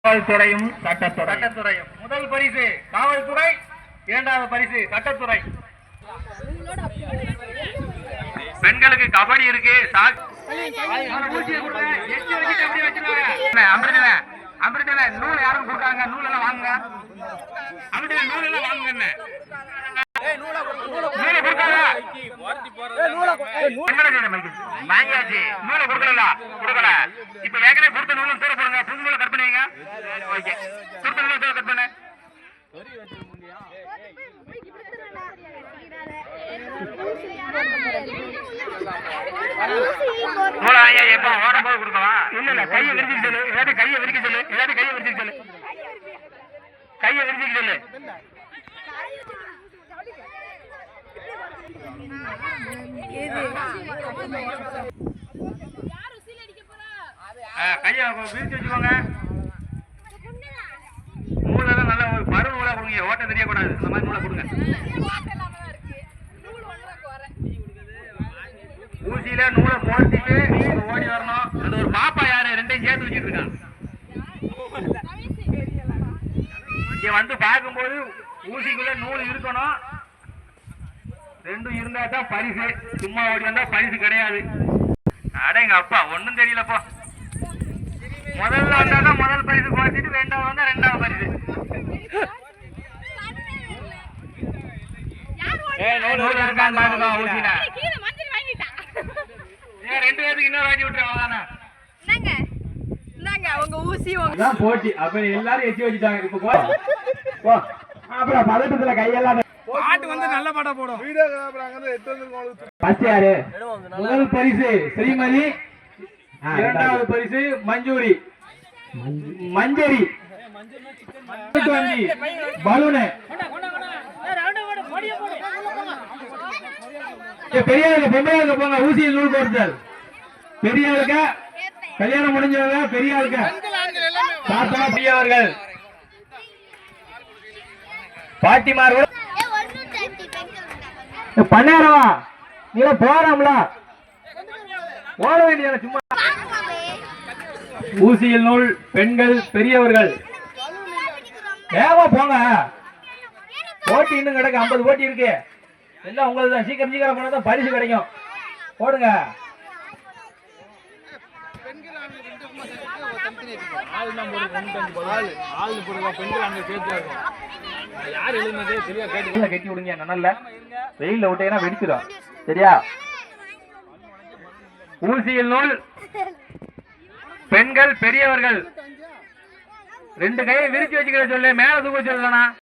காவல்துறையும் சட்டத்துறையும். முதல் பரிசு காவல்துறை, இரண்டாவது பரிசு சட்டத்துறை. பெண்களுக்கு கபடி இருக்கு. நூல் யாரும் கொடுக்காங்க, நூல் எல்லாம் வாங்க, நூல் எல்லாம் வாங்க. கொடுக்கல. இப்ப ஏற்கனவே கொடுத்த நூலும் தூர போடுங்க, புது நூலை கட் பண்ணுவீங்க. கொடுத்த நூலை தூர கட் பண்ணு. எப்ப ஓட போது கொடுக்கலாம். இல்ல இல்ல, கையை விரிச்சு சொல்லு. எல்லாத்தையும் கையை விரிக்க சொல்லு. எல்லாத்தையும் கையை விரிச்சு சொல்லு. கையை விரிச்சு சொல்லு. கையை விரிச்சு வச்சுக்கோங்க. நூலெல்லாம் நல்ல ஒரு பருவ நூலா கொடுங்க, ஓட்ட தெரியக்கூடாது. அந்த மாதிரி நூலை கொடுங்க. ஊசியில நூலை போட்டுட்டு ஓடி வரணும். அது ஒரு பாப்பா யாரு ரெண்டையும் சேர்த்து வச்சுட்டு இருக்கான். இங்க வந்து பார்க்கும்போது ஊசிக்குள்ள நூல் இருக்கணும். ரெண்டும் இருந்தா தான் பரிசு. சும்மா ஓடி வந்தா பரிசு கிடையாது. அட எங்க அப்பா ஒன்னும் தெரியலப்போ. முதல்ல வந்தாதான் முதல் பரிசு குறைச்சிட்டு, ரெண்டாவது வந்தா ரெண்டாவது பரிசு. ரெண்டு பேருக்கு இன்னொரு வாட்டி விட்டுருவாங்க. போட்டி அப்ப எல்லாரும் எச்சி வச்சுட்டாங்க. இப்ப அப்புறம் பதட்டத்துல கையெல்லாம் பாட்டு வந்து நல்ல பாட்டா போடும். யாரு முதல் பரிசு ஸ்ரீமதி, இரண்டாவது பரிசு மஞ்சூரி, மஞ்சரி, பலூனு. பெரியாளுக்கு பொம்பளையாளுக்கு போங்க. ஊசியில் நூல் கோர்த்தல். பெரியாளுக்கு கல்யாணம் முடிஞ்சவங்க, பெரியாளுக்கு தாத்தா பெரியவர்கள், பாட்டிமார்கள். பண்ணாரவா நீ போறாம்ல, ஓட வேண்டியது சும்மா. ஊசியில் நூல் பெண்கள் பெரியவர்கள். ஏவா போங்க. போட்டி இன்னும் கிடக்கு. 50 போட்டி இருக்கு. எல்லாம் உங்களுக்கு தான். சீக்கிரம் சீக்கிரம் போனா தான் பரிசு கிடைக்கும். போடுங்க. கட்டி விடுங்க. நல்ல வெயில்ல விட்டீங்கன்னா வெடிச்சிடும். சரியா? ஊசியில் நூல் பெண்கள் பெரியவர்கள். ரெண்டு கையை விரிச்சு வச்சுக்கிற சொல்லு. மேல தூக்க சொல்லலாம்.